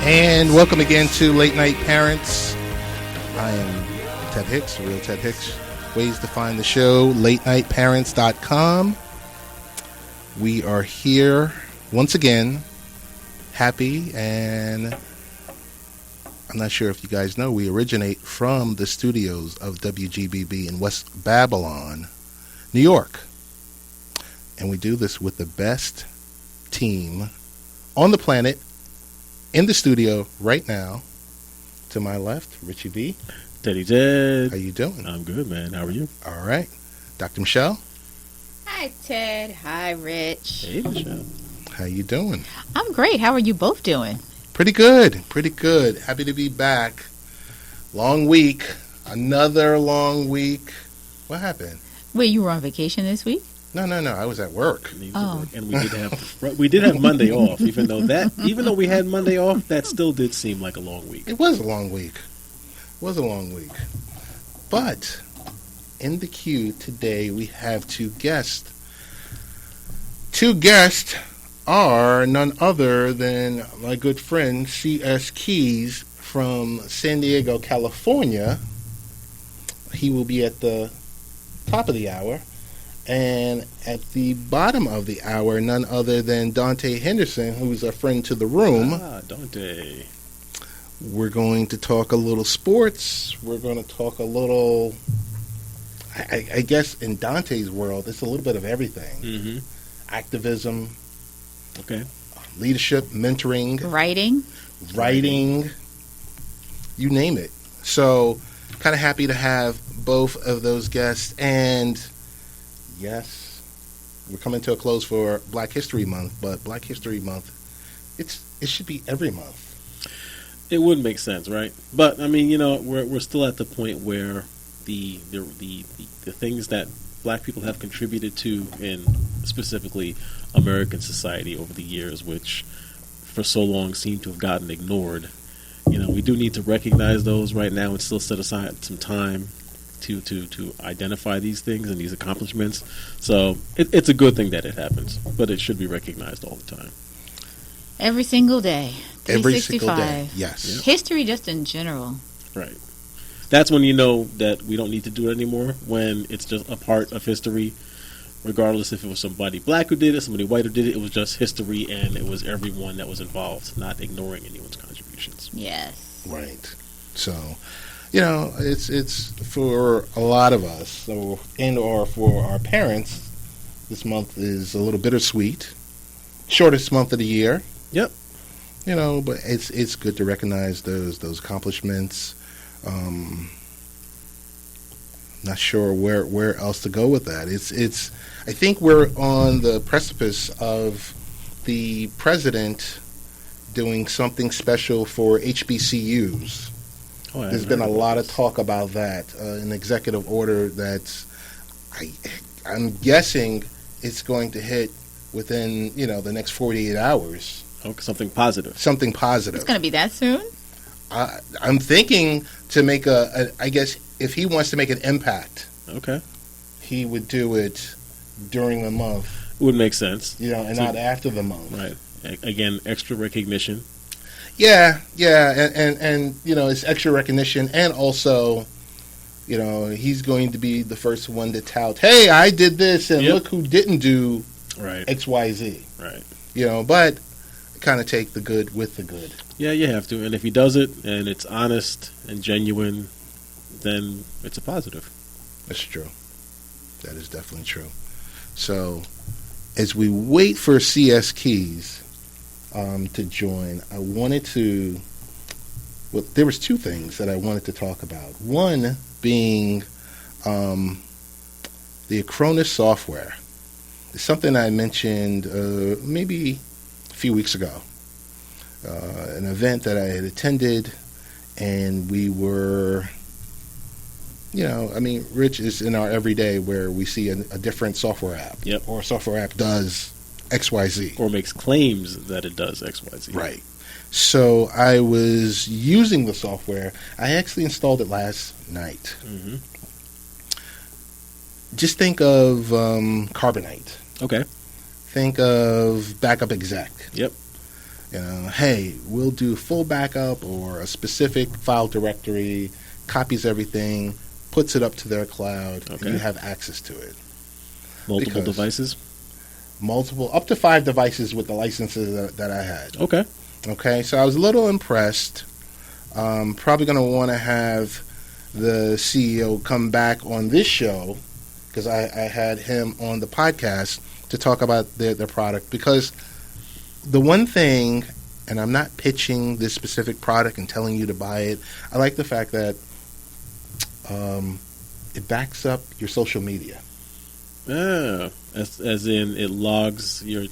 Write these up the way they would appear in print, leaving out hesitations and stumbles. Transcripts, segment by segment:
And welcome again to Late Night Parents. I am Ted Hicks, real Ted Hicks. Ways to find the show, latenightparents.com. We are here once again, happy, and I'm not sure if you guys know, we originate from the studios of WGBB in West Babylon, New York. And we do this with the best team on the planet, in the studio right now. To my left, Richie B. Teddy Ted. How you doing? I'm good, man. How are you? All right. Dr. Michele. Hi, Ted. Hi, Rich. Hey, Michele. How you doing? I'm great. How are you both doing? Pretty good. Pretty good. Happy to be back. Long week. Another long week. What happened? Wait, you were on vacation this week? No. I was at work. And we did have Monday off. Even though we had Monday off, that still did seem like a long week. It was a long week. But in the queue today, we have two guests. Two guests are none other than my good friend C.S. Keys from San Diego, California. He will be at the top of the hour. And at the bottom of the hour, none other than Dante Henderson, who's a friend to the room. Dante. We're going to talk a little sports. We're going to talk a little, I guess in Dante's world, it's a little bit of everything. Mm-hmm. Activism. Okay. Leadership, mentoring. Writing. You name it. So, kind of happy to have both of those guests. And yes, we're coming to a close for Black History Month, but Black History Month, it should be every month. It would make sense, right? But I mean, we're still at the point where the things that Black people have contributed to in specifically American society over the years, which for so long seem to have gotten ignored. We do need to recognize those right now and still set aside some time to identify these things and these accomplishments. So it's a good thing that it happens, but it should be recognized all the time. Every single day. Every single day, yes. Yep. History just in general. Right. That's when you know that we don't need to do it anymore, when it's just a part of history, regardless if it was somebody Black who did it, somebody white who did it. It was just history, and it was everyone that was involved, not ignoring anyone's contributions. Yes. Right. So, it's for a lot of us, or for our parents, this month is a little bittersweet. Shortest month of the year. Yep. But it's good to recognize those accomplishments. Not sure where else to go with that. It's I think we're on the precipice of the president doing something special for HBCUs. There's been a lot of talk about that, an executive order that's, I'm guessing it's going to hit within, the next 48 hours. Okay, something positive. Something positive. It's going to be that soon? I'm thinking to make I guess if he wants to make an impact, okay, he would do it during the month. It would make sense. And not after the month. Right. Again, extra recognition. Yeah, and it's extra recognition, and also, he's going to be the first one to tout, hey, I did this, and look who didn't do X, Y, Z. Right. But kind of take the good with the good. Yeah, you have to, and if he does it, and it's honest and genuine, then it's a positive. That's true. That is definitely true. So, as we wait for C.S. Keys to join, I wanted to... Well, there was two things that I wanted to talk about. One being the Acronis software. It's something I mentioned maybe a few weeks ago. An event that I had attended, and we were... Rich is in our everyday where we see a different software app. Yep. Or a software app does XYZ. Or makes claims that it does XYZ. Right. So I was using the software. I actually installed it last night. Mm-hmm. Just think of Carbonite. Okay. Think of Backup Exec. Yep. Hey, we'll do full backup or a specific file directory, copies everything, puts it up to their cloud, and you have access to it. Multiple devices? Up to 5 devices with the licenses that I had. Okay, so I was a little impressed. Probably going to want to have the CEO come back on this show, because I had him on the podcast to talk about their product, because the one thing, and I'm not pitching this specific product and telling you to buy it, I like the fact that it backs up your social media. As in it logs your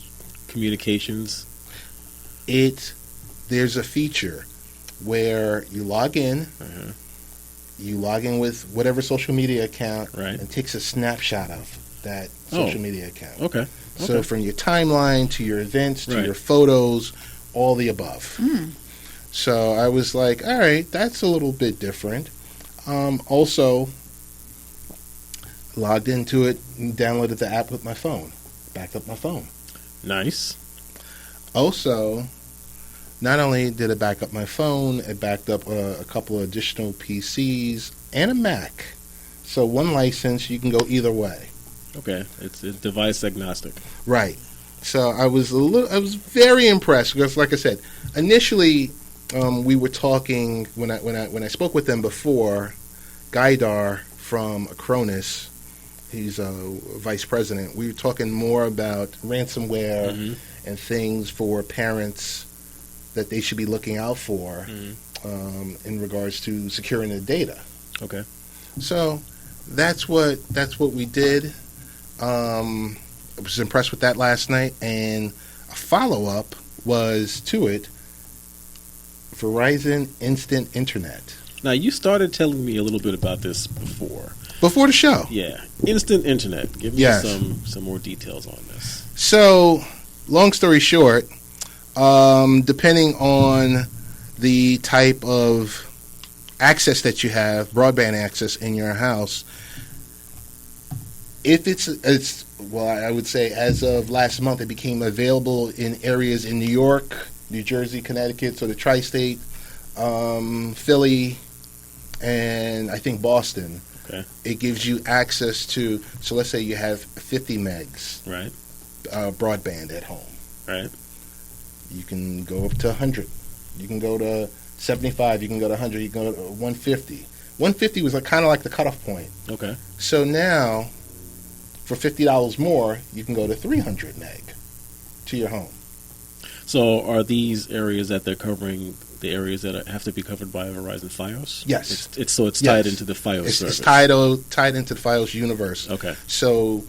communications? There's a feature where you log in, you log in with whatever social media account, and takes a snapshot of that social media account. Okay. So from your timeline to your events to your photos, all the above. So I was like, all right, that's a little bit different. Also, logged into it and downloaded the app with my phone. Backed up my phone. Nice. Also, not only did it back up my phone, it backed up a couple of additional PCs and a Mac. So one license, you can go either way. Okay, it's device agnostic. Right. So I was very impressed because, like I said, initially we were talking when I spoke with them before. Gaidar from Acronis, he's a vice president. We were talking more about ransomware and things for parents that they should be looking out for in regards to securing the data. Okay. So that's what we did. I was impressed with that last night, and a follow-up was to it, Verizon Instant Internet. Now, you started telling me a little bit about this before. Before the show. Yeah. Instant Internet. Give me some more details on this. So, long story short, depending on the type of access that you have, broadband access in your house, if I would say as of last month, it became available in areas in New York, New Jersey, Connecticut, so the tri-state, Philly, and I think Boston. Okay. It gives you access to, so let's say you have 50 megs broadband at home. Right. You can go up to 100. You can go to 75. You can go to 100. You can go to 150. 150 was kind of like the cutoff point. Okay. So now, for $50 more, you can go to 300 meg to your home. So are these areas that they're covering the areas that have to be covered by Verizon Fios? Yes. It's tied into the Fios service. It's tied into the Fios universe. Okay. So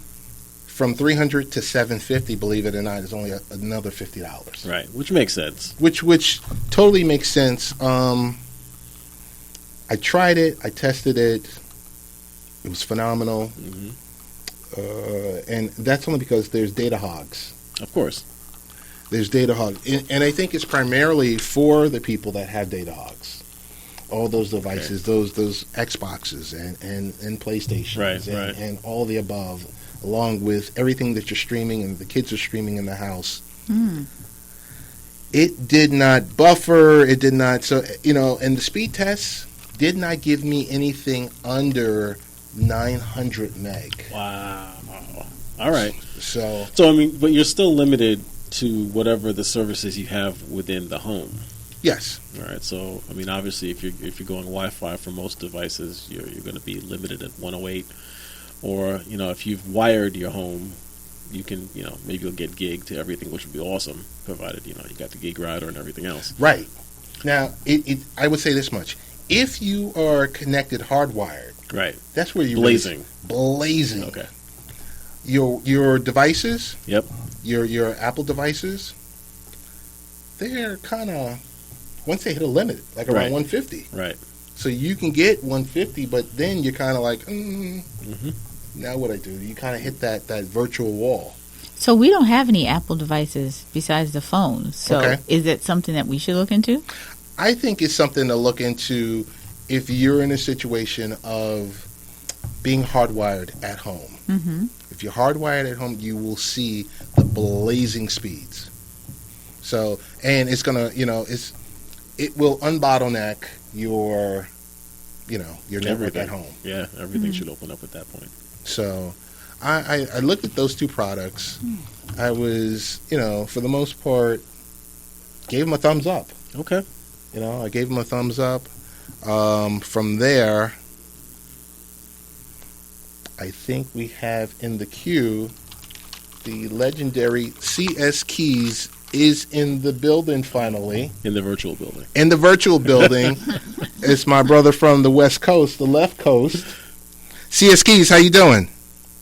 from 300 to 750, believe it or not, is only another $50. Right, which makes sense. Which totally makes sense. I tried it. I tested it. It was phenomenal. And that's only because there's data hogs. Of course. There's data hogs. And I think it's primarily for the people that have data hogs. All those devices, those Xboxes and PlayStations and all the above, along with everything that you're streaming and the kids are streaming in the house. It did not buffer. It did not. So, and the speed tests did not give me anything under 900 meg. Wow. All right. So I mean, but you're still limited to whatever the services you have within the home. Yes. All right. So I mean, obviously, if you're going Wi-Fi for most devices, you're going to be limited at 108. Or if you've wired your home, you can maybe you'll get gig to everything, which would be awesome, provided you got the gig router and everything else. Right. Now, I would say this much: if you are connected hardwired, right, that's where you're blazing. Okay. Your devices. Yep. Your Apple devices, they're kind of, once they hit a limit, like around 150. Right. So you can get 150, but then you're kind of like, now what I do? You kind of hit that virtual wall. So we don't have any Apple devices besides the phone. So is it something that we should look into? I think it's something to look into if you're in a situation of being hardwired at home. If you're hardwired at home, you will see the blazing speeds. So, and it's gonna, it will unbottleneck your network at home. Yeah, everything should open up at that point. So, I looked at those two products. I was, for the most part, gave them a thumbs up. Okay. I gave them a thumbs up. From there, I think we have in the queue the legendary CS Keys is in the building finally. In the virtual building. In the virtual building. It's my brother from the West Coast, the left coast. CS Keys, how you doing?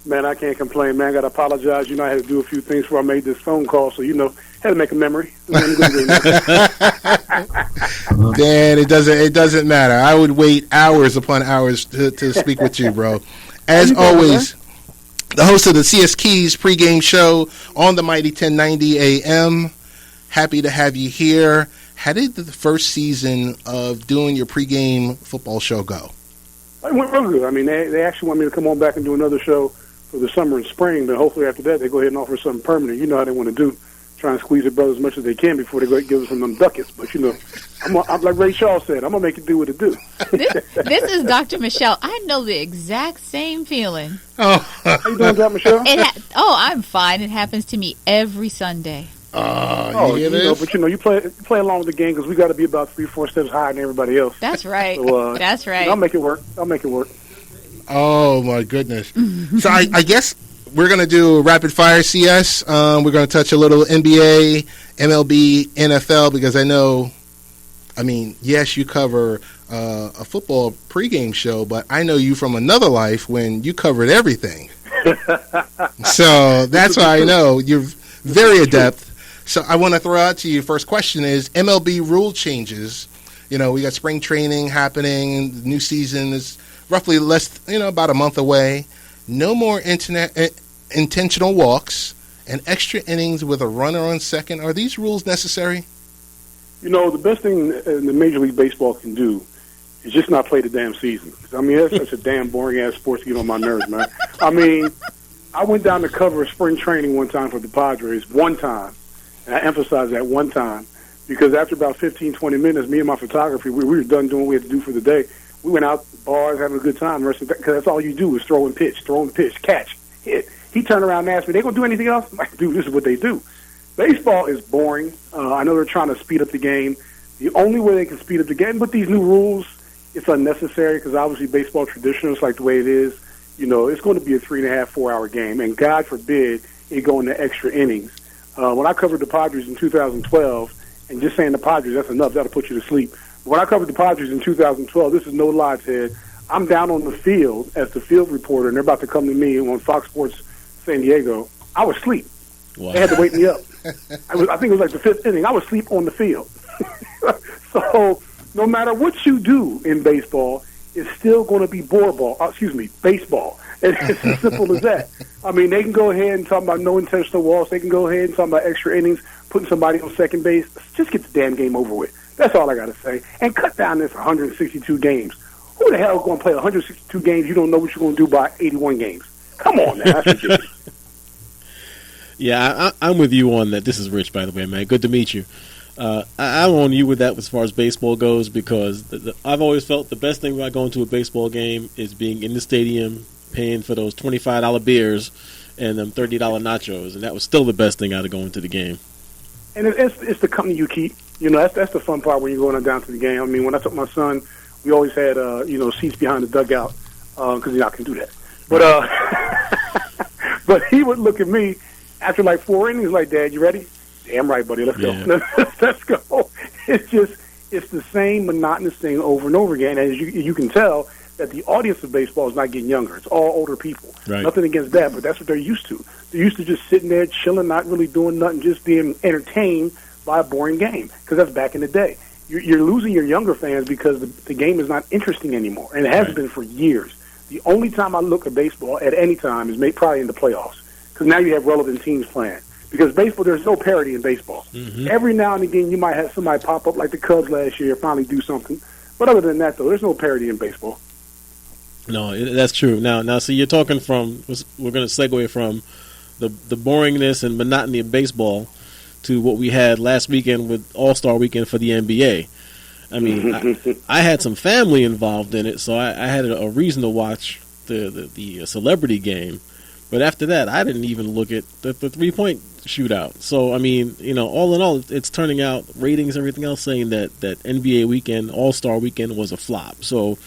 Man, I can't complain, man. I got to apologize. I had to do a few things before I made this phone call, so, had to make a memory. Dan, it doesn't matter. I would wait hours upon hours to speak with you, bro. As always, the host of the CS Keys pregame show on the mighty 1090 AM. Happy to have you here. How did the first season of doing your pregame football show go? It went real good. I mean, they actually want me to come on back and do another show for the summer and spring, but hopefully after that they go ahead and offer something permanent. You know how they want to do, try and squeeze their brothers as much as they can before they go give us some ducats. But, I'm like Ray Shaw said, I'm going to make it do what it do. This is Dr. Michele. I know the exact same feeling. Oh. How you doing, Dr. Michele? I'm fine. It happens to me every Sunday. You but you play along with the game because we got to be about 3-4 steps higher than everybody else. That's right. So, that's right. I'll make it work. Oh my goodness! So I guess we're gonna do a rapid fire CS. We're gonna touch a little NBA, MLB, NFL because I know. I mean, yes, you cover a football pregame show, but I know you from another life when you covered everything. So that's why I know you're very adept. So I want to throw out to you, first question is MLB rule changes. We got spring training happening. The new season is roughly about a month away. No more intentional walks and extra innings with a runner on second. Are these rules necessary? The best thing the Major League Baseball can do is just not play the damn season. I mean, that's such a damn boring-ass sport to get on my nerves, man. I mean, I went down to cover spring training one time for the Padres, one time. And I emphasize that one time because after about 15, 20 minutes, me and my photographer, we were done doing what we had to do for the day. We went out to bars, having a good time, because that's all you do is throw and pitch, catch, hit. He turned around and asked me, they going to do anything else? I'm like, dude, this is what they do. Baseball is boring. I know they're trying to speed up the game. The only way they can speed up the game, but these new rules, it's unnecessary because obviously baseball traditionalists like the way it is. It's going to be a 3.5, 4-hour game, and God forbid it go into extra innings. When I covered the Padres in 2012, and just saying the Padres, that's enough. That'll put you to sleep. But when I covered the Padres in 2012, this is no lie, Ted. I'm down on the field as the field reporter, and they're about to come to me on Fox Sports San Diego. I was asleep. Wow. They had to wake me up. I think it was like the 5th inning. I was asleep on the field. So no matter what you do in baseball, it's still going to be baseball. It's as simple as that. I mean, they can go ahead and talk about no intentional walks. They can go ahead and talk about extra innings, putting somebody on second base. Just get the damn game over with. That's all I got to say. And cut down this 162 games. Who the hell is going to play 162 games? You don't know what you're going to do by 81 games. Come on, man. That's ridiculous. Yeah, I'm with you on that. This is Rich, by the way, man. Good to meet you. I'm on you with that as far as baseball goes because I've always felt the best thing about going to a baseball game is being in the stadium, paying for those $25 beers and them $30 nachos, and that was still the best thing out of going to the game. And it's the company you keep. That's the fun part when you're going down to the game. I mean, when I took my son, we always had seats behind the dugout because you're not going to do that. But but he would look at me after like 4 innings, like, Dad, you ready? Damn right, buddy. Let's go. Let's go. It's the same monotonous thing over and over again. And as you can tell that the audience of baseball is not getting younger. It's all older people. Right. Nothing against that, but that's what they're used to. They're used to just sitting there chilling, not really doing nothing, just being entertained by a boring game because that's back in the day. You're losing your younger fans because the game is not interesting anymore, and it hasn't been for years. The only time I look at baseball at any time is probably in the playoffs because now you have relevant teams playing. Because baseball, there's no parity in baseball. Mm-hmm. Every now and again, you might have somebody pop up like the Cubs last year, finally do something. But other than that, though, there's no parity in baseball. No, that's true. Now, see, you're talking from. We're going to segue from the boringness and monotony of baseball to what we had last weekend with All-Star Weekend for the NBA. I mean, I had some family involved in it, so I had a reason to watch the celebrity game. But after that, I didn't even look at the 3-point shootout. So, I mean, all in all, it's turning out ratings and everything else saying that NBA weekend, All-Star weekend was a flop. So,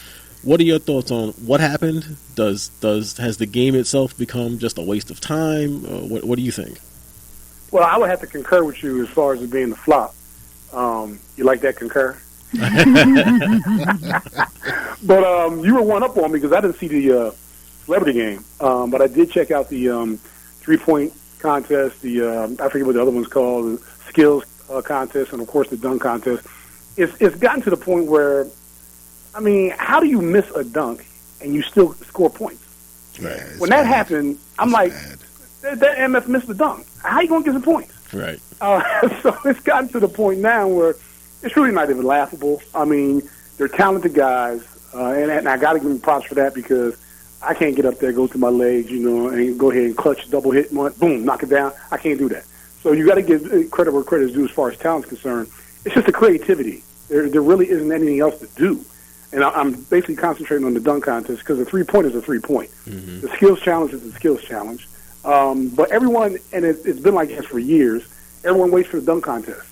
what are your thoughts on what happened? Has the game itself become just a waste of time? What do you think? Well, I would have to concur with you as far as it being a flop. You like that concur? But you were one up on me because I didn't see the celebrity game, but I did check out the 3-point contest, I forget what the other one's called, the skills contest, and of course the dunk contest. It's gotten to the point where, I mean, how do you miss a dunk and you still score points? Right, when that happened, I'm like, that MF missed the dunk. How you going to get some points? Right. So it's gotten to the point now where it's really not even laughable. I mean, they're talented guys, and I got to give them props for that because I can't get up there, go through my legs, and go ahead and clutch, double hit, boom, knock it down. I can't do that. So you got to give credit where credit is due as far as talent's concerned. It's just the creativity. There really isn't anything else to do. And I'm basically concentrating on the dunk contest because the 3-point is a 3-point. Mm-hmm. The skills challenge is the skills challenge. But everyone, and it's been like this for years, everyone waits for the dunk contest.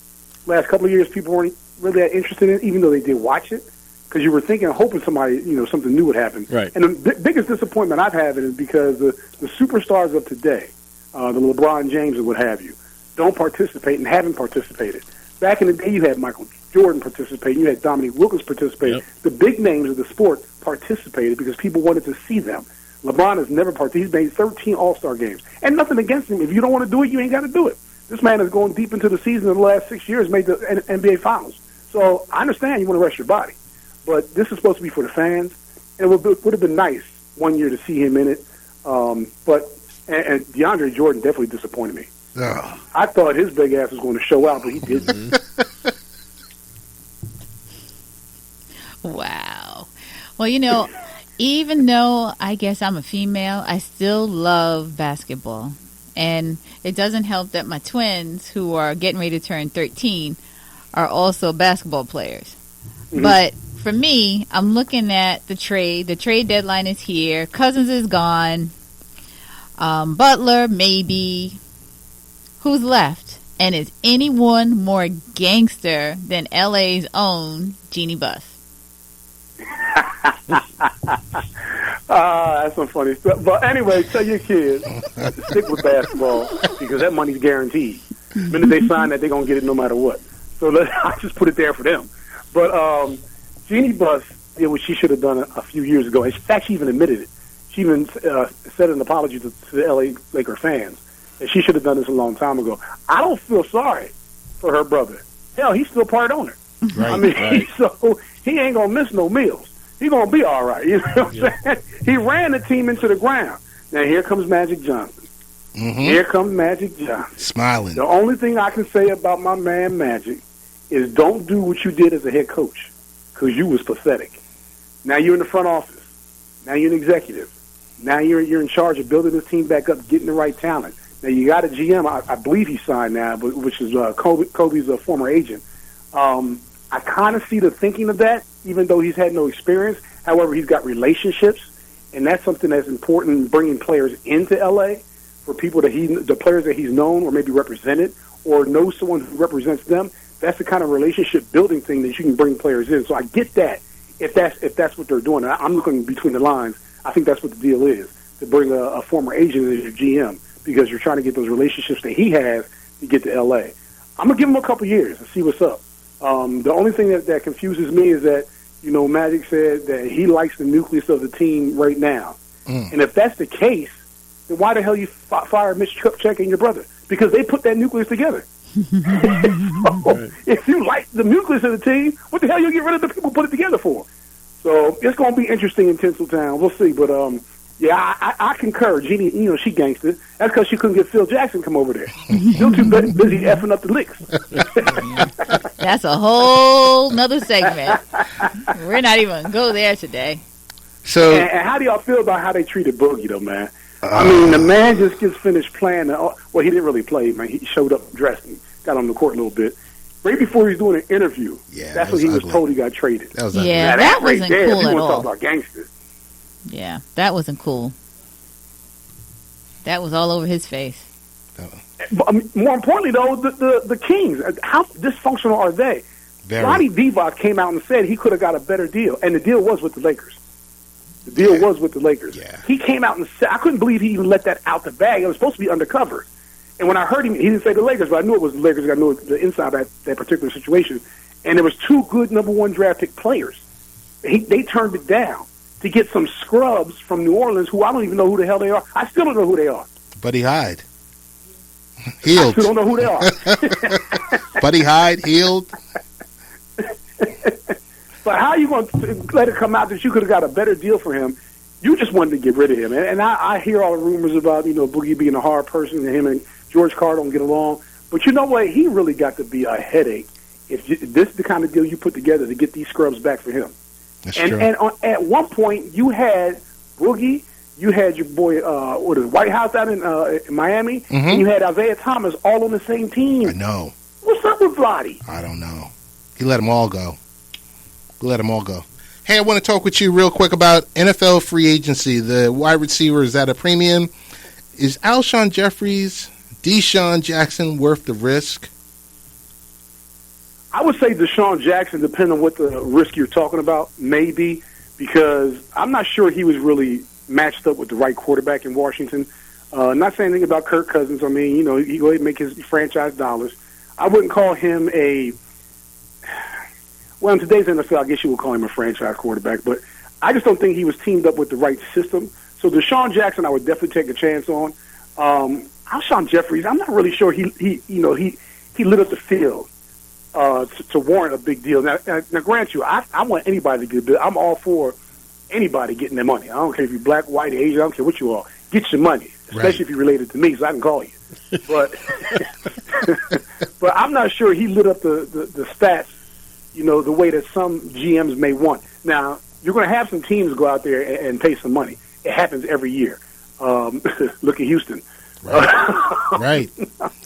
Last couple of years, people weren't really that interested in it, even though they did watch it, because you were thinking, hoping somebody, something new would happen. Right. And the biggest disappointment I've had is because the superstars of today, the LeBron James and what have you, don't participate and haven't participated. Back in the day, you had Michael Jordan participating, you had Dominique Wilkins participating. Yep. The big names of the sport participated because people wanted to see them. LeBron has never participated. He's made 13 All-Star games. And nothing against him. If you don't want to do it, you ain't got to do it. This man is going deep into the season in the last 6 years, made the NBA Finals. So I understand you want to rest your body. But this is supposed to be for the fans. And it would have been nice one year to see him in it. But DeAndre Jordan definitely disappointed me. Oh. I thought his big ass was going to show out, but he didn't. Wow. Well, even though I guess I'm a female, I still love basketball. And it doesn't help that my twins, who are getting ready to turn 13, are also basketball players. Mm-hmm. But for me, I'm looking at the trade. The trade deadline is here. Cousins is gone. Butler, maybe. Who's left? And is anyone more gangster than LA's own Jeannie Buss? That's some funny stuff. But anyway, tell your kids to stick with basketball because that money's guaranteed. The minute they sign that, they're going to get it no matter what. So I just put it there for them. But Jeannie Buss did what she should have done a few years ago. In fact, she even admitted it. She even said an apology to the LA Laker fans. And she should have done this a long time ago. I don't feel sorry for her brother. Hell, he's still part owner. Right, I mean, so he ain't going to miss no meals. He's going to be all right. You know what I'm saying? He ran the team into the ground. Now, here comes Magic Johnson. Mm-hmm. Here comes Magic Johnson. Smiling. The only thing I can say about my man Magic is don't do what you did as a head coach because you was pathetic. Now you're in the front office. Now you're an executive. Now you're in charge of building this team back up, getting the right talent. Now you got a GM. I believe he signed now, which is Kobe's former agent. I kind of see the thinking of that, even though he's had no experience. However, he's got relationships, and that's something that's important in bringing players into L.A. for people that the players that he's known or maybe represented or knows someone who represents them. That's the kind of relationship building thing that you can bring players in. So I get that if that's what they're doing. I'm looking between the lines. I think that's what the deal is, to bring a former agent as your GM because you're trying to get those relationships that he has to get to L.A. I'm going to give him a couple years and see what's up. The only thing that confuses me is that, Magic said that he likes the nucleus of the team right now. Mm. And if that's the case, then why the hell you fire Mitch Kupchak and your brother? Because they put that nucleus together. If you like the nucleus of the team, what the hell you get rid of the people who put it together for? So it's going to be interesting in Tinseltown. We'll see. But, I concur. Jeannie, she gangster. That's because she couldn't get Phil Jackson to come over there. Still too busy effing up the licks. That's a whole nother segment. We're not even going to go there today. So, and how do y'all feel about how they treated Boogie, though, man? I mean, the man just gets finished playing. Well, he didn't really play, man. He showed up dressed. got on the court a little bit. Right before he was doing an interview, that's when he was told he got traded. That was now, that wasn't right there, cool you at want to all. talk about gangsters. Yeah, that wasn't cool. That was all over his face. But, more importantly, though, the Kings, how dysfunctional are they? Very. Ronnie Divac came out and said he could have got a better deal, and the deal was with the Lakers. The deal was with the Lakers. Yeah. He came out and said, I couldn't believe he even let that out the bag. It was supposed to be undercover. And when I heard him, he didn't say the Lakers, but I knew it was the Lakers. I knew the inside of that particular situation. And there was 2 good number 1 draft pick players. They turned it down to get some scrubs from New Orleans who I don't even know who the hell they are. I still don't know who they are. Buddy Hyde. Healed. I still don't know who they are. Buddy Hyde, healed. But how are you going to let it come out that you could have got a better deal for him? You just wanted to get rid of him. And I hear all the rumors about, Boogie being a hard person and him and George Carr don't get along. But you know what? He really got to be a headache if this is the kind of deal you put together to get these scrubs back for him. That's true. And at one point, you had Boogie, you had your boy, White House out in Miami, and you had Isaiah Thomas all on the same team. I know. What's up with Vlade? I don't know. He let them all go. Hey, I want to talk with you real quick about NFL free agency. The wide receiver is at a premium. Is Alshon Jeffries, DeSean Jackson worth the risk? I would say DeSean Jackson, depending on what the risk you're talking about, maybe, because I'm not sure he was really matched up with the right quarterback in Washington. Not saying anything about Kirk Cousins. I mean, he go ahead and make his franchise dollars. I wouldn't call him well, in today's NFL, I guess you would call him a franchise quarterback, but I just don't think he was teamed up with the right system. So DeSean Jackson, I would definitely take a chance on. Alshon Jeffries, I'm not really sure he lit up the field to warrant a big deal. Now grant you, I want anybody to get a deal. I'm all for anybody getting their money. I don't care if you're black, white, Asian. I don't care what you are. Get your money, especially if you're related to me, so I can call you. But but I'm not sure he lit up the stats, the way that some GMs may want. Now, you're going to have some teams go out there and pay some money. It happens every year. Look at Houston. Right.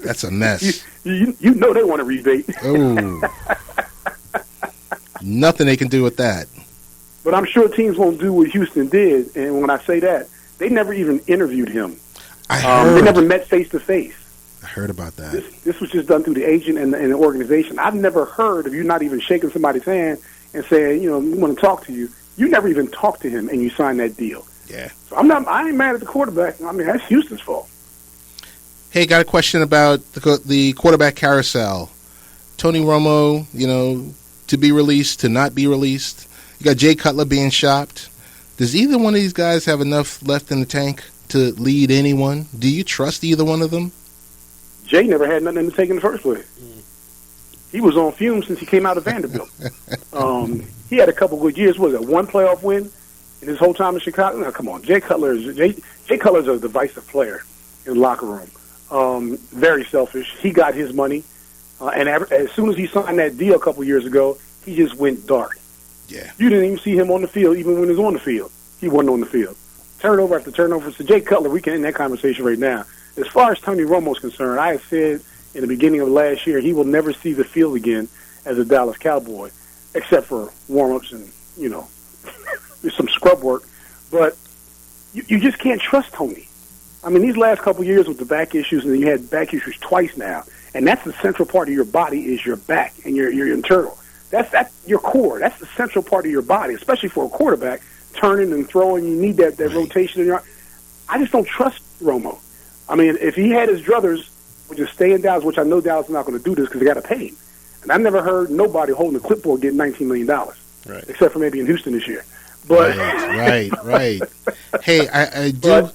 That's a mess. You know they want a rebate. Oh. Nothing they can do with that. But I'm sure teams won't do what Houston did. And when I say that, they never even interviewed him. They never met face-to-face. I heard about that. This was just done through the agent and the organization. I've never heard of you not even shaking somebody's hand and saying, we want to talk to you. You never even talked to him, and you signed that deal. Yeah. So I ain't mad at the quarterback. I mean, that's Houston's fault. Hey, got a question about the quarterback carousel. Tony Romo, to be released, to not be released. You got Jay Cutler being shopped. Does either one of these guys have enough left in the tank to lead anyone? Do you trust either one of them? Jay never had nothing to take in the first place. He was on fumes since he came out of Vanderbilt. He had a couple good years. What was it, one playoff win in his whole time in Chicago? Now, come on. Jay Cutler's a divisive player in the locker room. Very selfish. He got his money. And as soon as he signed that deal a couple years ago, he just went dark. Yeah. You didn't even see him on the field, even when he was on the field. He wasn't on the field. Turnover after turnover. So Jay Cutler, we can end that conversation right now. As far as Tony Romo's concerned, I have said in the beginning of last year he will never see the field again as a Dallas Cowboy, except for warm-ups and, some scrub work. But you just can't trust Tony. I mean, these last couple of years with the back issues, and you had back issues twice now, and that's the central part of your body is your back and your internal. That's your core. That's the central part of your body, especially for a quarterback, turning and throwing. You need that right. Rotation in your. I just don't trust Romo. I mean, if he had his druthers, which is stay in Dallas, which I know Dallas is not going to do this because they got to pay him. And I've never heard nobody holding a clipboard getting $19 million, right. except for maybe in Houston this year. But right. Hey, I do. But,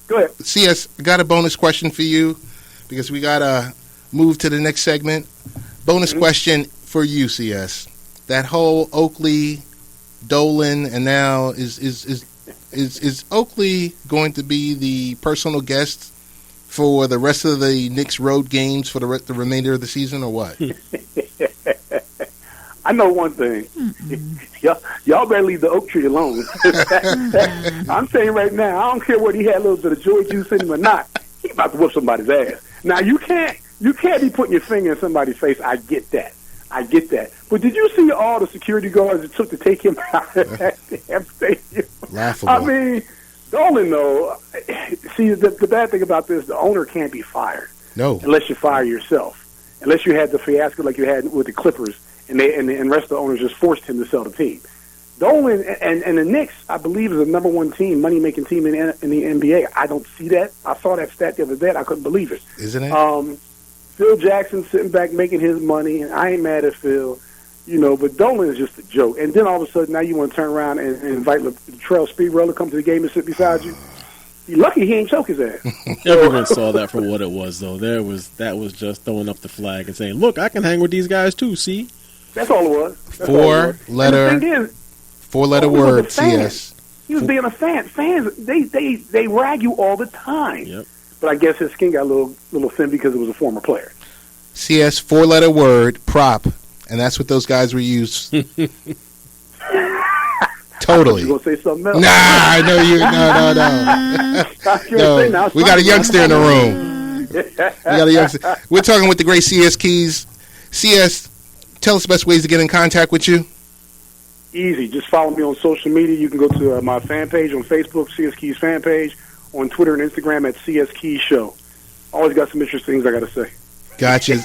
go ahead. CS, got a bonus question for you because we got to move to the next segment. Bonus question for you, CS. That whole Oakley, Dolan, and now is Oakley going to be the personal guest for the rest of the Knicks road games for the remainder of the season, or what? I know one thing. Y'all better leave the oak tree alone. I'm saying right now, I don't care whether he had a little bit of joy juice in him or not. He about to whoop somebody's ass. Now, you can't You can't be putting your finger in somebody's face. I get that. But did you see all the security guards it took to take him out of that damn stadium? Laughable. I mean, Dolan, though, see, the bad thing about this, the owner can't be fired. No. Unless you fire yourself. Unless you had the fiasco like you had with the Clippers, and the rest of the owners just forced him to sell the team. Dolan and the Knicks, I believe, is the number one team, money-making team in the NBA. I don't see that. I saw that stat the other day. I couldn't believe it. Isn't it? Phil Jackson sitting back making his money, and I ain't mad at Phil, but Dolan is just a joke. And then all of a sudden, now you want to turn around and invite Latrell Sprewell to come to the game and sit beside you. You're lucky he ain't choke his ass. Everyone saw that for what it was, though. That was just throwing up the flag and saying, "Look, I can hang with these guys too." See, that's all it was. Four-letter word. CS. He was being a fan. Fans, they rag you all the time. Yep. But I guess his skin got a little thin because it was a former player. CS, four-letter word, prop, and that's what those guys were used. Totally. You gonna say something else? Nah, I know you. No. We got a youngster in the room. We're talking with the great CS Keys. CS, tell us the best ways to get in contact with you. Easy. Just follow me on social media. You can go to my fan page on Facebook, CS Keys fan page, on Twitter and Instagram at CS Keys Show. Always got some interesting things I got to say. Gotcha.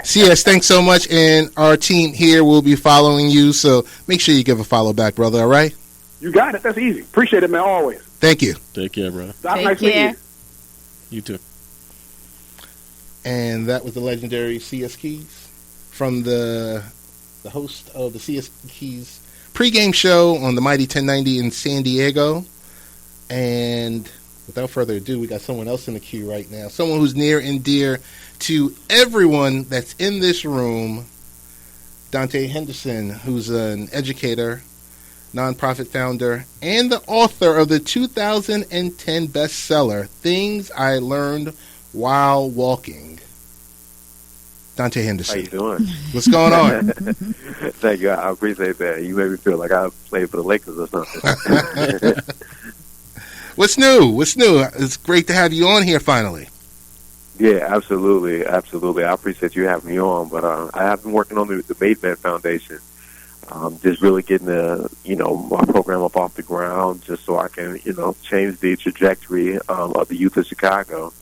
CS, thanks so much. And our team here will be following you, so make sure you give a follow back, brother, all right? You got it. That's easy. Appreciate it, man, always. Thank you. Take care, brother. Nice meeting you. You too. And that was the legendary CS Keys from the host of the CS Keys pregame show on the Mighty 1090 in San Diego. And without further ado, we got someone else in the queue right now. Someone who's near and dear to everyone that's in this room. Dante Henderson, who's an educator, nonprofit founder, and the author of the 2010 bestseller, Things I Learned While Walking. Dante Henderson. How you doing? What's going on? Thank you. I appreciate that. You made me feel like I played for the Lakers or something. What's new? It's great to have you on here finally. Yeah, absolutely. I appreciate you having me on. But I have been working on the Made Man Foundation. Just really getting my program up off the ground, just so I can change the trajectory of the youth of Chicago.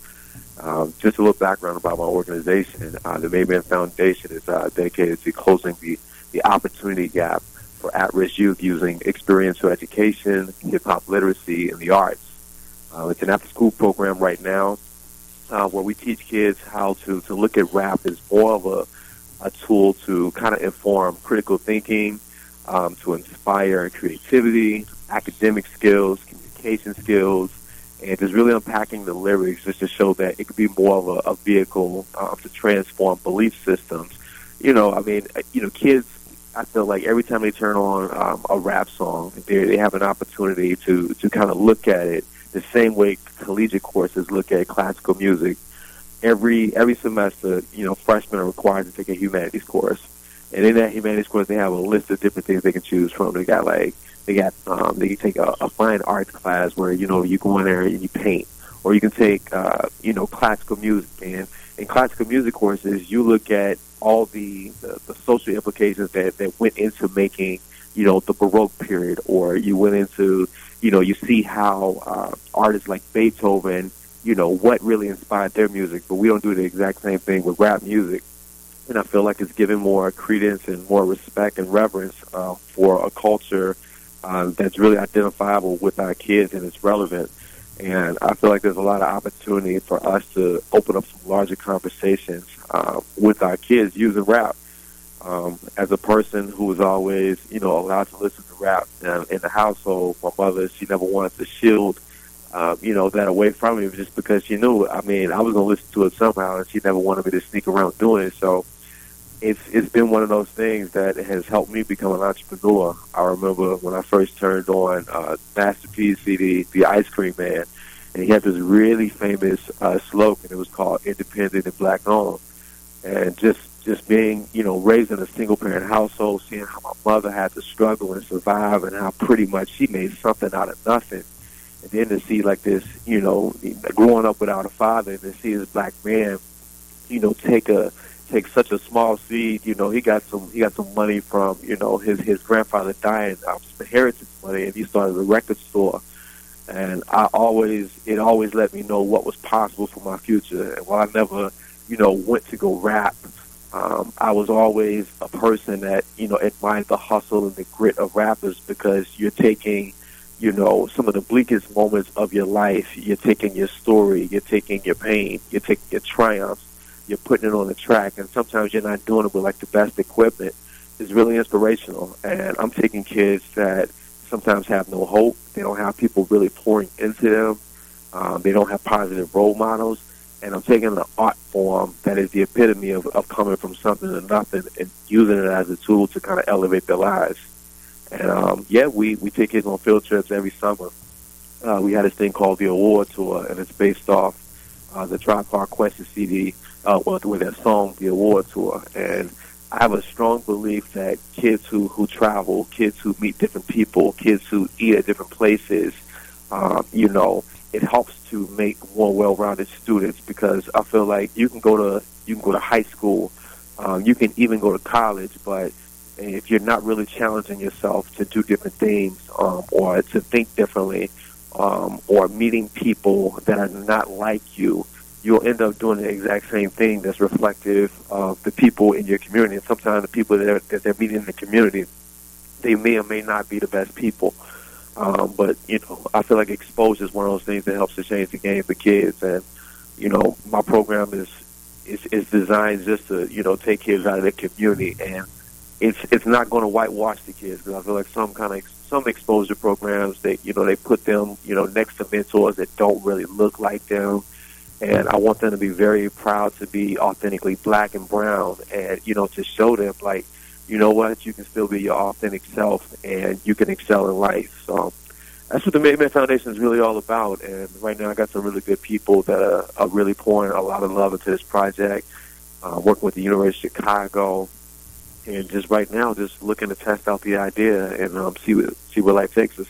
Just a little background about my organization. The Made Man Foundation is dedicated to closing the opportunity gap for at-risk youth using experiential education, hip-hop literacy, and the arts. It's an after-school program right now where we teach kids how to look at rap as more of a tool to kind of inform critical thinking, to inspire creativity, academic skills, communication skills, and just really unpacking the lyrics just to show that it could be more of a vehicle to transform belief systems. Kids, I feel like every time they turn on a rap song, they have an opportunity to kind of look at it the same way collegiate courses look at classical music. Every semester, freshmen are required to take a humanities course. And in that humanities course, they have a list of different things they can choose from. They can take a fine arts class where, you go in there and you paint. Or you can take, classical music. And in classical music courses, you look at all the social implications that went into making, the Baroque period. Or you went into, you see how artists like Beethoven, what really inspired their music. But we don't do the exact same thing with rap music. And I feel like it's given more credence and more respect and reverence for a culture that's really identifiable with our kids and it's relevant. And I feel like there's a lot of opportunity for us to open up some larger conversations with our kids using rap. As a person who was always, allowed to listen to rap in the household, my mother, she never wanted to shield, that away from me just because she knew, I was going to listen to it somehow, and she never wanted me to sneak around doing it. So it's been one of those things that has helped me become an entrepreneur. I remember when I first turned on Master P's CD, The Ice Cream Man, and he had this really famous slogan. It was called Independent and Black Owned. And just being, raised in a single-parent household, seeing how my mother had to struggle and survive and how pretty much she made something out of nothing. And then to see like this, growing up without a father and to see this black man take such a small seed. He got some money from his grandfather dying, inheritance money, and he started a record store. And it always let me know what was possible for my future. And while I never, went to go rap, I was always a person that, admired the hustle and the grit of rappers, because you're taking, some of the bleakest moments of your life. You're taking your story, you're taking your pain, you're taking your triumphs, you're putting it on the track, and sometimes you're not doing it with, like, the best equipment. It's really inspirational. And I'm taking kids that sometimes have no hope. They don't have people really pouring into them. They don't have positive role models. And I'm taking an art form that is the epitome of coming from something to nothing and using it as a tool to kind of elevate their lives. And, we take kids on field trips every summer. We had this thing called the Award Tour, and it's based off the Tribe Called Quest CD with their song, The Award Tour. And I have a strong belief that kids who travel, kids who meet different people, kids who eat at different places, it helps to make more well-rounded students, because I feel like you can go to high school, you can even go to college, but if you're not really challenging yourself to do different things, or to think differently, or meeting people that are not like you, you'll end up doing the exact same thing that's reflective of the people in your community. And sometimes the people that they're meeting in the community, they may or may not be the best people. But I feel like exposure is one of those things that helps to change the game for kids. And, my program is designed just to, take kids out of their community. And it's not going to whitewash the kids, because I feel like some exposure programs, they put them, next to mentors that don't really look like them. And I want them to be very proud to be authentically black and brown, and, to show them, like, you know what, you can still be your authentic self, and you can excel in life. So that's what the Made Man Foundation is really all about. And right now I got some really good people that are really pouring a lot of love into this project, working with the University of Chicago, and just right now just looking to test out the idea and see where life takes us.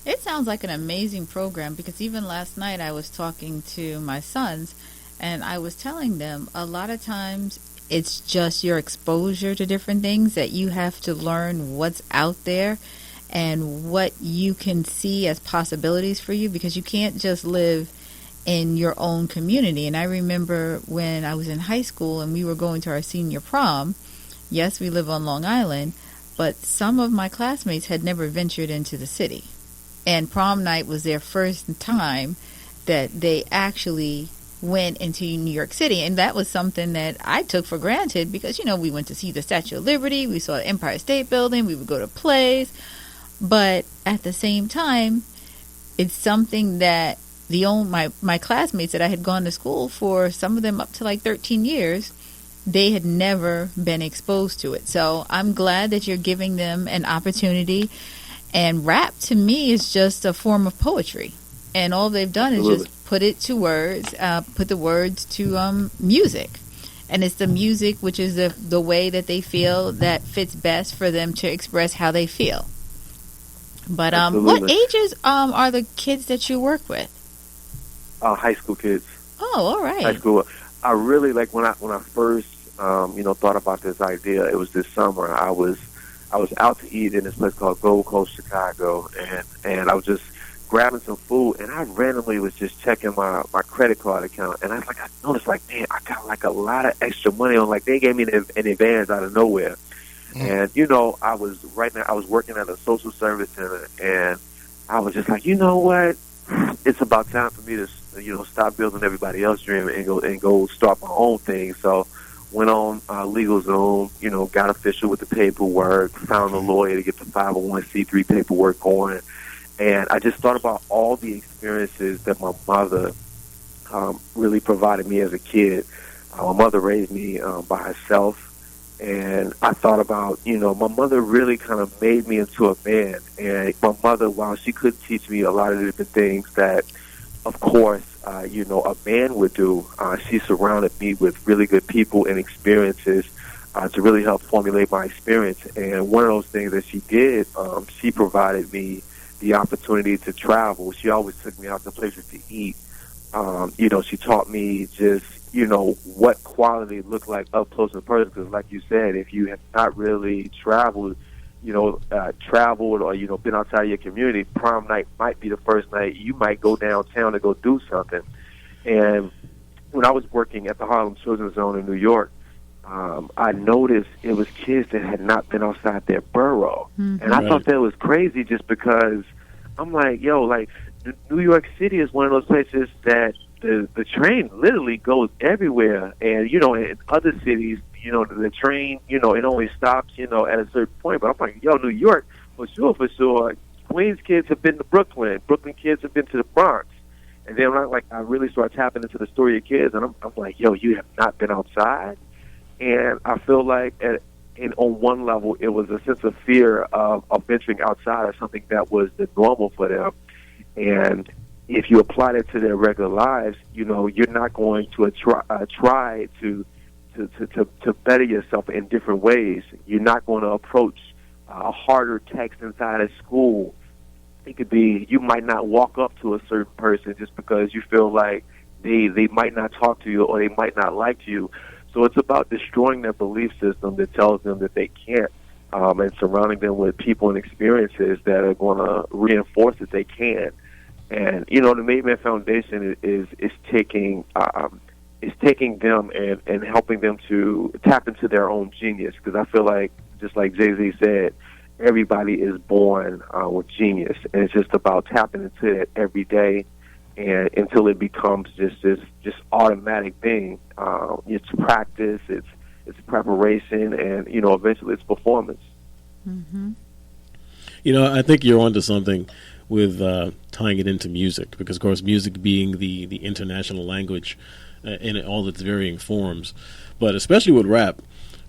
It sounds like an amazing program, because even last night I was talking to my sons, and I was telling them a lot of times it's just your exposure to different things that you have to learn what's out there and what you can see as possibilities for you, because you can't just live in your own community. And I remember when I was in high school and we were going to our senior prom, yes, we live on Long Island, but some of my classmates had never ventured into the city. And prom night was their first time that they actually went into New York City. And that was something that I took for granted, because, we went to see the Statue of Liberty, we saw the Empire State Building, we would go to plays. But at the same time, it's something that my classmates that I had gone to school for, some of them up to like 13 years, they had never been exposed to it. So I'm glad that you're giving them an opportunity. And rap, to me, is just a form of poetry. And all they've done is just put it to words, put the words to music. And it's the music, which is the way that they feel that fits best for them to express how they feel. But what ages are the kids that you work with? High school kids. Oh, all right. High school. I really, like, when I first thought about this idea, it was this summer. I was out to eat in this place called Gold Coast, Chicago, and I was just grabbing some food, and I randomly was just checking my credit card account, and I noticed, like, man, I got like a lot of extra money on, like, they gave me an advance out of nowhere. And, I was working at a social service center, and I was just like, you know what, it's about time for me to, stop building everybody else's dream and go start my own thing. So went on LegalZoom, got official with the paperwork, found a lawyer to get the 501c3 paperwork going. And I just thought about all the experiences that my mother really provided me as a kid. My mother raised me by herself. And I thought about, my mother really kind of made me into a man. And my mother, while she could teach me a lot of different things that, of course, a man would do, she surrounded me with really good people and experiences to really help formulate my experience. And one of those things that she did, she provided me the opportunity to travel. She always took me out to places to eat. She taught me just, what quality looked like up close and personal. Because, like you said, if you have not really traveled, or been outside your community, prom night might be the first night you might go downtown to go do something. And when I was working at the Harlem Children's Zone in New York, I noticed it was kids that had not been outside their borough, and I thought that was crazy. Just because I'm like, New York City is one of those places that the train literally goes everywhere, and in other cities, the train, it only stops, at a certain point. But I'm like, New York, for sure. Queens kids have been to Brooklyn. Brooklyn kids have been to the Bronx. And then I really start tapping into the story of kids, and I'm like, you have not been outside. And I feel like on one level, it was a sense of fear of venturing outside of something that was the normal for them. And if you apply it to their regular lives, you're not going to try to better yourself in different ways. You're not going to approach a harder text inside of school. It could be you might not walk up to a certain person just because you feel like they might not talk to you or they might not like you. So it's about destroying their belief system that tells them that they can't, and surrounding them with people and experiences that are going to reinforce that they can. And the Made Man Foundation is taking them and helping them to tap into their own genius, because I feel like, just like Jay-Z said, everybody is born with genius, and it's just about tapping into it every day, and until it becomes just automatic thing. It's practice, it's preparation, and eventually it's performance. Mm-hmm. I think you're onto something with tying it into music, because of course music being the international language in all its varying forms, but especially with rap.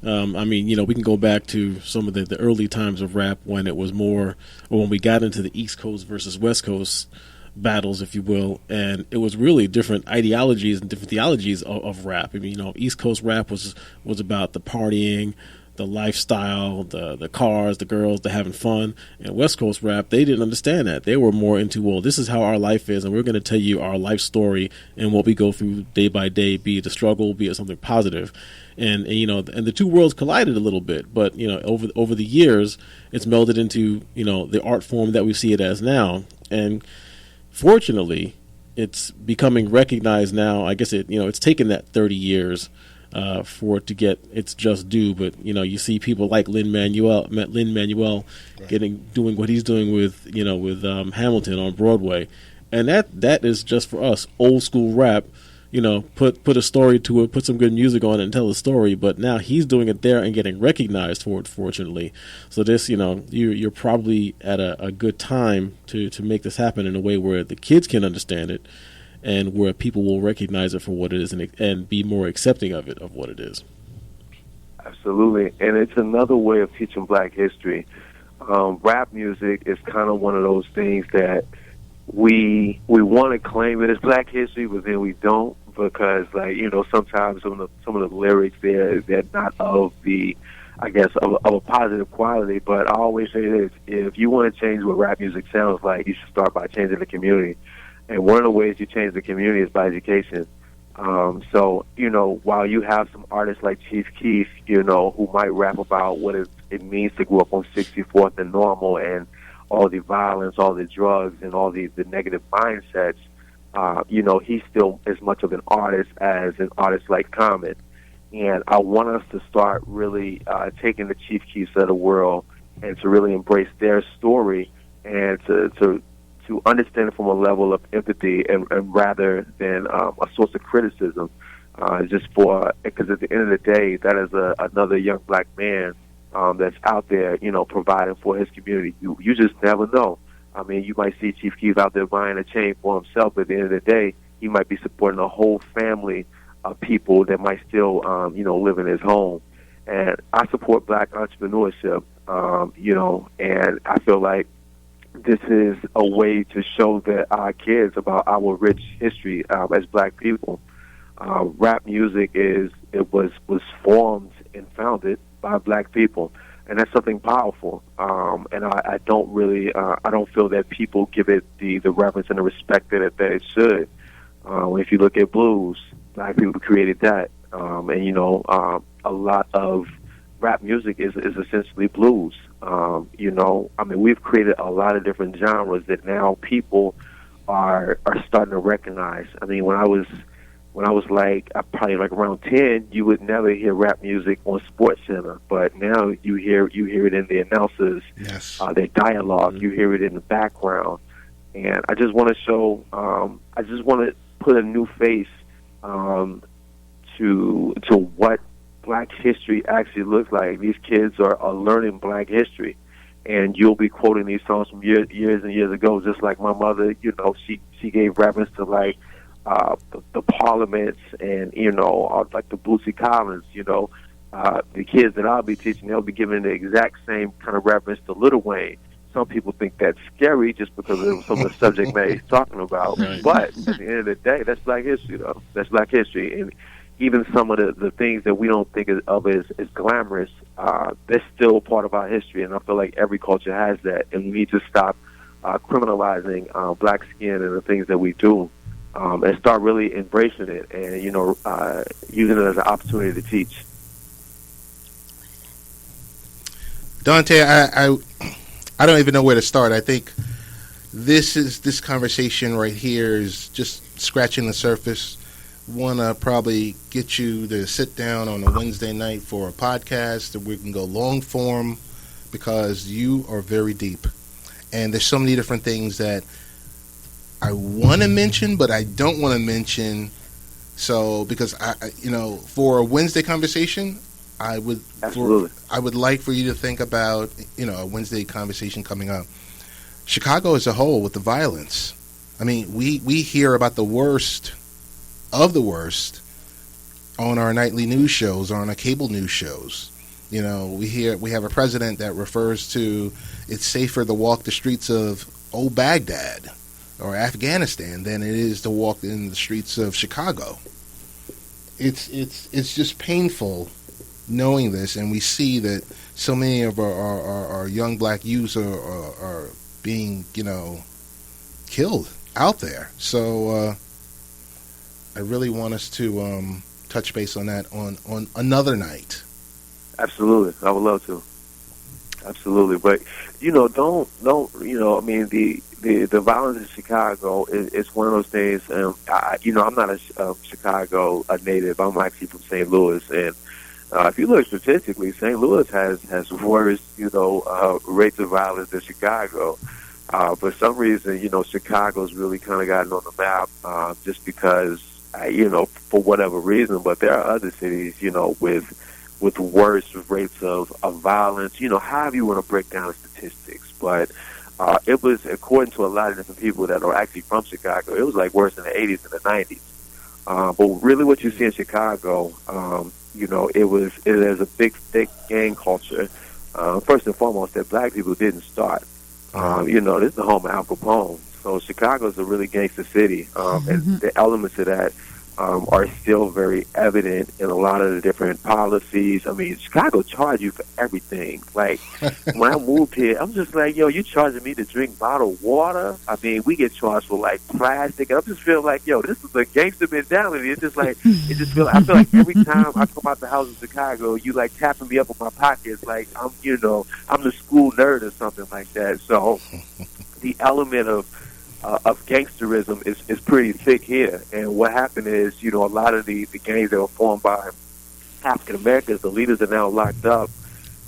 We can go back to some of the early times of rap when it was more, or when we got into the East Coast versus West Coast battles, if you will, and it was really different ideologies and different theologies of rap. East Coast rap was about the partying, the lifestyle, the cars, the girls, the having fun. And West Coast rap, they didn't understand that. They were more into, well, this is how our life is, and we're going to tell you our life story and what we go through day by day, be it a struggle, be it something positive. And the two worlds collided a little bit, but over the years, it's melded into the art form that we see it as now. And fortunately, it's becoming recognized now. I guess it's taken that 30 years for it to get its just due. But you see people like Lin-Manuel doing what he's doing with Hamilton on Broadway, and that is just for us old school rap. Put a story to it, put some good music on it, and tell a story. But now he's doing it there and getting recognized for it, fortunately. So this, you're probably at a good time to make this happen in a way where the kids can understand it, and where people will recognize it for what it is and be more accepting of what it is. Absolutely, and it's another way of teaching Black history. Rap music is kind of one of those things that we want to claim it as Black history, but then we don't, because sometimes some of the lyrics they're not of the, I guess, of a positive quality. But I always say this: if you want to change what rap music sounds like, you should start by changing the community. And one of the ways you change the community is by education. So while you have some artists like Chief Keef, who might rap about what it means to grow up on 64th and Normal, and all the violence, all the drugs, and all the negative mindsets, he's still as much of an artist as an artist like Common. And I want us to start really taking the Chief Keefs of the world and to really embrace their story, and to understand it from a level of empathy, and rather than a source of criticism, because at the end of the day, that is another young Black man that's out there, providing for his community. You just never know. You might see Chief Keef out there buying a chain for himself, but at the end of the day, he might be supporting a whole family of people that might still, live in his home. And I support Black entrepreneurship, and I feel like this is a way to show that our kids about our rich history as Black people. Rap music was formed and founded by Black people, and that's something powerful. And I don't really, I don't feel that people give it the reverence and the respect that it should. If you look at blues black people created that. And, a lot of rap music is essentially blues. We've created a lot of different genres that now people are starting to recognize. I mean, when I was probably around 10, you would never hear rap music on Sports Center, but now you hear it in the announcers, Yes. their dialogue. You hear it in the background, and I just want to show. I just want to put a new face to what Black history actually looks like. These kids are learning Black history, and you'll be quoting these songs from years and years ago, just like my mother. She gave reference to the Parliaments and like the Bootsy Collins. The kids that I'll be teaching, they'll be giving the exact same kind of reference to Lil Wayne. Some people think that's scary just because of some of the subject matter he's talking about. Right. But at the end of the day, that's Black history, though. That's Black history. And even some of the things that we don't think of as glamorous, they're still part of our history. And I feel like every culture has that. And we need to stop criminalizing Black skin and the things that we do, and start really embracing it and, using it as an opportunity to teach. Dante, I don't even know where to start. I think this conversation right here is just scratching the surface. Want to probably get you to sit down on a Wednesday night for a podcast that we can go long form, because you are very deep. And there's so many different things that I want to mention, but I don't want to mention. So, because for a Wednesday conversation, I would like for you to think about, a Wednesday conversation coming up. Chicago as a whole with the violence. I mean, we hear about the worst of the worst on our nightly news shows, on our cable news shows. We have a president that refers to it's safer to walk the streets of old Baghdad or Afghanistan than it is to walk in the streets of Chicago. It's just painful knowing this, and we see that so many of our young Black youths are being killed out there. So I really want us to touch base on that on another night. Absolutely, I would love to. Absolutely, but don't. I mean, the violence in Chicago is one of those things. I'm not a Chicago native. I'm actually from St. Louis, and if you look statistically, St. Louis has worse rates of violence than Chicago. For some reason, Chicago's really kind of gotten on the map just because, for whatever reason. But there are other cities, with worse rates of violence, however you want to break down the statistics. But it was, according to a lot of different people that are actually from Chicago, it was like worse in the 80s and the 90s. But really what you see in Chicago, there's a big, thick gang culture. First and foremost, that Black people didn't start. This is the home of Al Capone. So Chicago is a really gangster city. And the elements of that are still very evident in a lot of the different policies. I mean, Chicago charge you for everything. Like, when I moved here, I'm just like, you charging me to drink bottled water? I mean, we get charged for, plastic. I'm just feeling like, this is a gangster mentality. It's just like, I feel like every time I come out the house in Chicago, you, tapping me up on my pockets like I'm the school nerd or something like that. So the element of gangsterism is pretty thick here. And what happened is, a lot of the gangs that were formed by African Americans, the leaders are now locked up.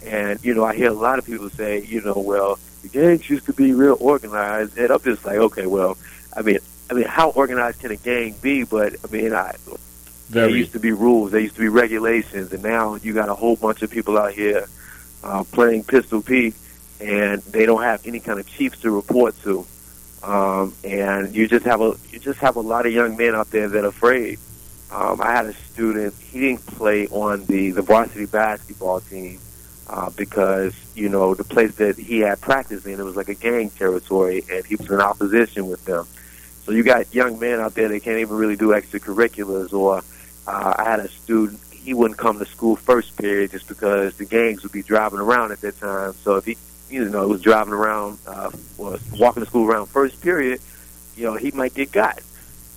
And, I hear a lot of people say, well, the gangs used to be real organized. And I'm just like, okay, well, I mean, how organized can a gang be? But, there used to be rules, there used to be regulations, and now you got a whole bunch of people out here playing Pistol Pete, and they don't have any kind of chiefs to report to. And you just have a lot of young men out there that are afraid. I had a student, he didn't play on the varsity basketball team because, the place that he had practiced in, it was like a gang territory, and he was in opposition with them. So you got young men out there that can't even really do extracurriculars. Or I had a student, he wouldn't come to school first period just because the gangs would be driving around at that time. So if he was driving around, or walking to school around first period, he might get got.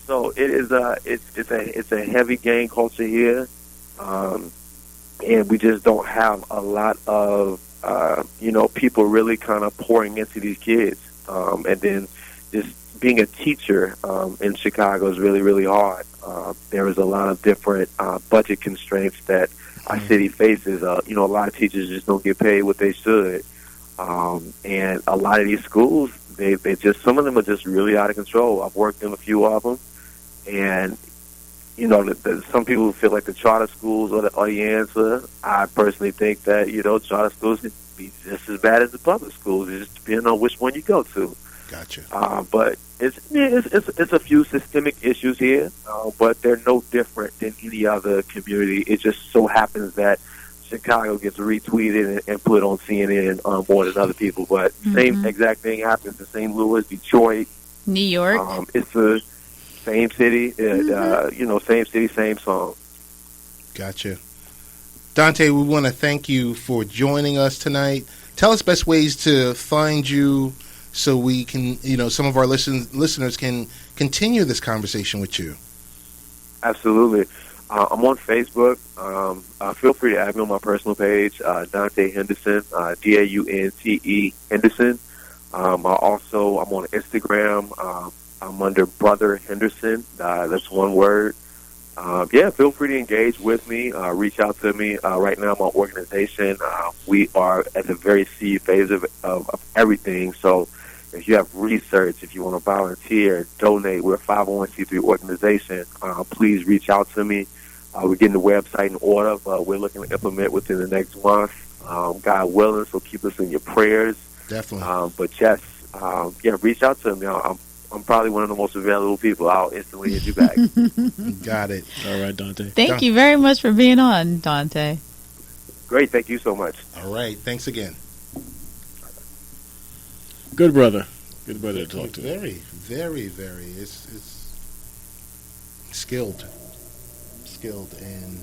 So it is it's a heavy gang culture here, and we just don't have a lot of people really kind of pouring into these kids, and then just being a teacher in Chicago is really, really hard. There is a lot of different budget constraints that our city faces. A lot of teachers just don't get paid what they should, and a lot of these schools, they just, some of them are just really out of control. I've worked in a few of them, and some people feel like the charter schools are the answer. I personally think that charter schools can be just as bad as the public schools. It just depends on which one you go to. Gotcha. But it's a few systemic issues here, but they're no different than any other community. It just so happens that Chicago gets retweeted and put on CNN more than other people. But same exact thing happens in St. Louis, Detroit, New York. It's the same city, same city, same song. Gotcha. Dante, we want to thank you for joining us tonight. Tell us best ways to find you so we can, some of our listeners can continue this conversation with you. Absolutely. I'm on Facebook. Feel free to add me on my personal page, Dante Henderson, Daunte Henderson. I'm on Instagram. I'm under Brother Henderson. That's one word. Feel free to engage with me. Reach out to me. Right now, my organization, we are at the very seed phase of everything. So if you have research, if you want to volunteer, donate, we're a 501c3 organization. Please reach out to me. We're getting the website in order, but we're looking to implement within the next month. God willing, so keep us in your prayers. Definitely. But yes, reach out to me. I'm probably one of the most available people. I'll instantly hit you back. Got it. All right, Dante. Thank you very much for being on, Dante. Great. Thank you so much. All right. Thanks again. Good brother. Good brother to talk to. Very, very, very. It's skilled. And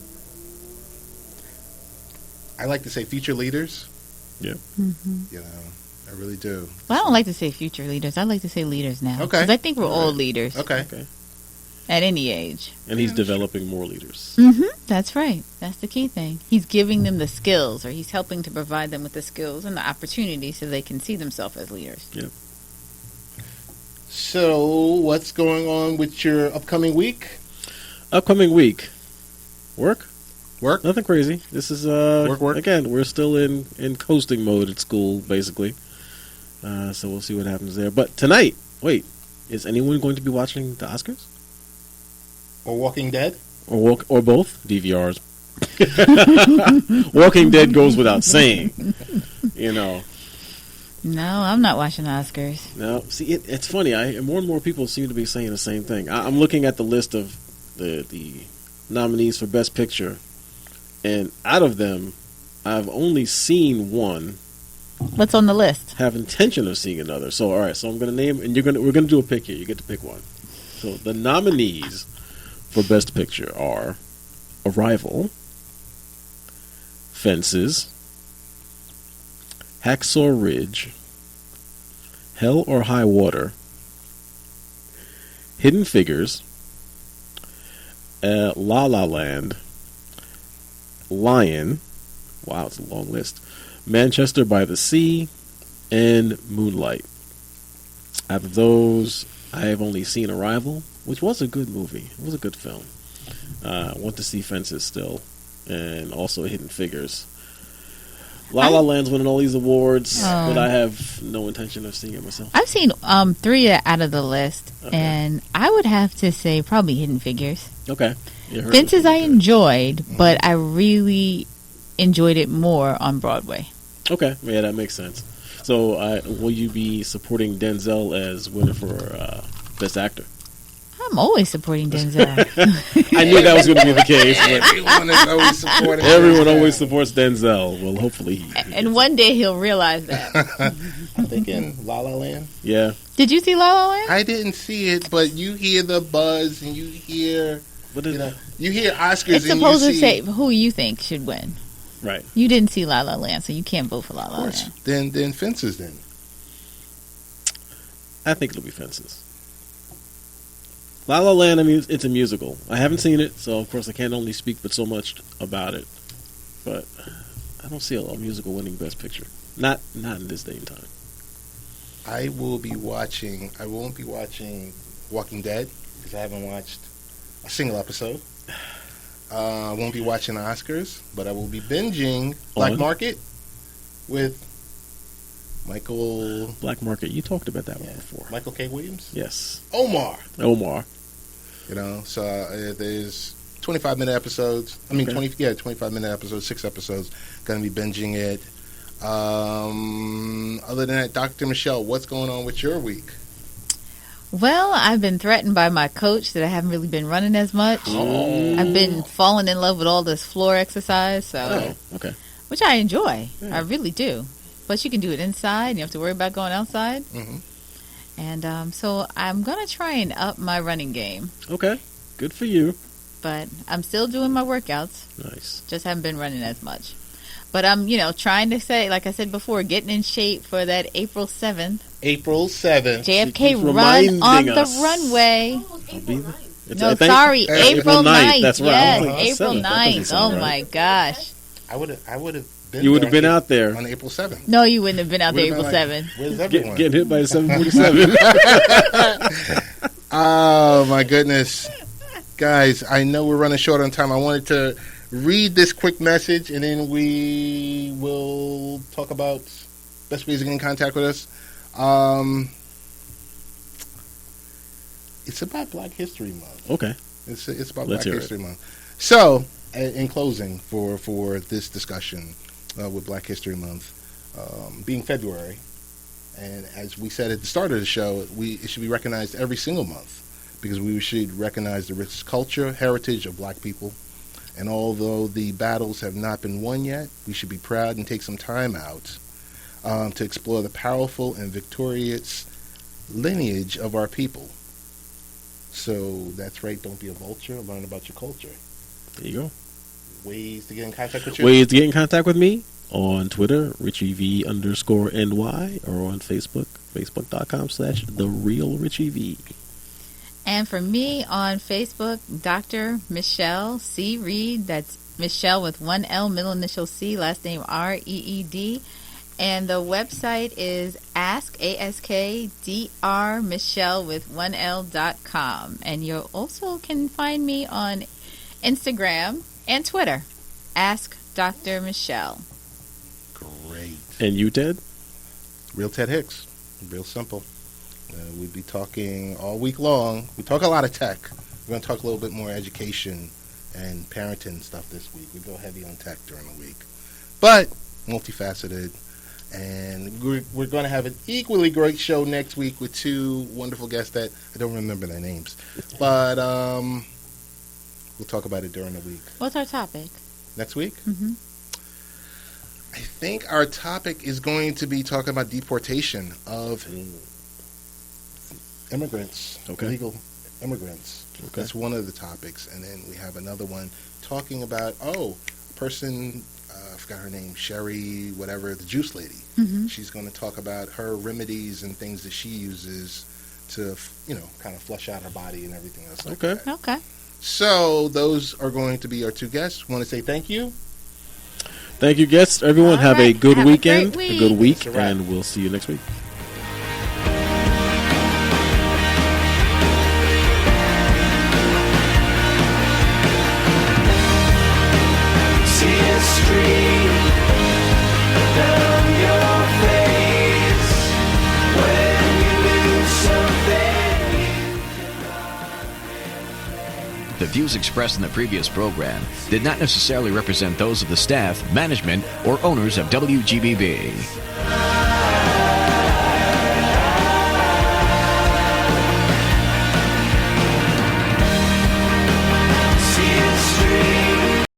I like to say future leaders. Yeah. I really do. Well, I don't like to say future leaders. I like to say leaders now. Okay. Because I think we're all leaders. Okay. At any age. And he's developing more leaders. That's right. That's the key thing. He's giving them the skills, or he's helping to provide them with the skills and the opportunity so they can see themselves as leaders. Yep. So, what's going on with your upcoming week? Upcoming week. Work? Nothing crazy. This is work. Again, we're still in coasting mode at school, basically. So we'll see what happens there. But tonight, wait, is anyone going to be watching the Oscars? Or Walking Dead? Or both DVRs? Walking Dead goes without saying. No, I'm not watching the Oscars. No, see, it's funny. More and more people seem to be saying the same thing. I'm looking at the list of the nominees for Best Picture, and out of them, I've only seen one. What's on the list? Have intention of seeing another. So, all right. So I'm going to name, and we're going to do a pick here. You get to pick one. So the nominees for Best Picture are Arrival, Fences, Hacksaw Ridge, Hell or High Water, Hidden Figures, La La Land, Lion, wow, it's a long list, Manchester by the Sea, and Moonlight. Out of those, I have only seen Arrival, which was a good movie. It was a good film. I want to see Fences still, and also Hidden Figures. La La Land's winning all these awards, but I have no intention of seeing it myself. I've seen 3 out of the list, and I would have to say probably Hidden Figures. Okay. Fences I enjoyed, but I really enjoyed it more on Broadway. Okay, yeah, that makes sense. So, will you be supporting Denzel as winner for Best Actor? I'm always supporting Denzel. I knew that was going to be the case. But Everyone is always supporting. Everyone always supports Denzel. Well, hopefully and one day he'll realize that. I'm thinking La La Land. Yeah. Did you see La La Land? I didn't see it, but you hear the buzz and you hear, you hear Oscars. It's supposed to say who you think should win. Right. You didn't see La La Land, so you can't vote for La La Land. Then Fences. Then I think it'll be Fences. La La Land, I mean, it's a musical. I haven't seen it, so of course I can't only speak but so much about it. But I don't see a musical winning Best Picture. Not in this day and time. I won't be watching Walking Dead because I haven't watched a single episode. I won't be watching the Oscars, but I will be binging Black Market with Michael. Black Market, you talked about that one before. Michael K. Williams? Yes. Omar. You know, so there's 25-minute episodes. I mean, 25-minute episodes, 6 episodes. Going to be binging it. Other than that, Dr. Michele, what's going on with your week? Well, I've been threatened by my coach that I haven't really been running as much. Oh. I've been falling in love with all this floor exercise, which I enjoy. Yeah. I really do. But you can do it inside. You have to worry about going outside. Mm-hmm. And so I'm going to try and up my running game. Okay. Good for you. But I'm still doing my workouts. Nice. Just haven't been running as much. But I'm, trying to say, like I said before, getting in shape for that April 7th. April 7th. JFK run on the runway. April 9th. That's right. Yes, April 9th. Oh, my gosh. I would have been. You would have been out there on April 7th. No, you wouldn't have been out there April 7th. Where's everyone? Getting hit by a 747. Oh, my goodness. Guys, I know we're running short on time. I wanted to read this quick message, and then we will talk about best ways to get in contact with us. It's about Black History Month. Okay. It's about Black History Month. So, in closing, for this discussion with Black History Month being February, and as we said at the start of the show, it should be recognized every single month because we should recognize the rich culture, heritage of Black people. And although the battles have not been won yet, we should be proud and take some time out to explore the powerful and victorious lineage of our people. So that's right, don't be a vulture, learn about your culture. There you go. Ways to get in contact with you? Ways to get in contact with me? On Twitter, RichieV_NY, or on Facebook, facebook.com/TheRealRichieV. And for me on Facebook, Dr. Michele C. Reed. That's Michele with one L, middle initial C, last name REED. And the website is AskDrMichele with one L.com. And you also can find me on Instagram and Twitter. Ask Dr. Michele. Great. And you, Ted? Real Ted Hicks. Real simple. We'd be talking all week long. We talk a lot of tech. We're going to talk a little bit more education and parenting stuff this week. We go heavy on tech during the week. But multifaceted. And we're going to have an equally great show next week with 2 wonderful guests that I don't remember their names. But we'll talk about it during the week. What's our topic? Next week? Mm-hmm. I think our topic is going to be talking about deportation of immigrants, illegal immigrants. Okay. That's one of the topics. And then we have another one talking about, a person, I forgot her name, Sherry, whatever, the juice lady. Mm-hmm. She's going to talk about her remedies and things that she uses to, kind of flush out her body and everything else like that. Okay. So those are going to be our 2 guests. Want to say thank you? Thank you, guests. Everyone, have a good weekend, a good week, and we'll see you next week. The views expressed in the previous program did not necessarily represent those of the staff, management, or owners of WGBB.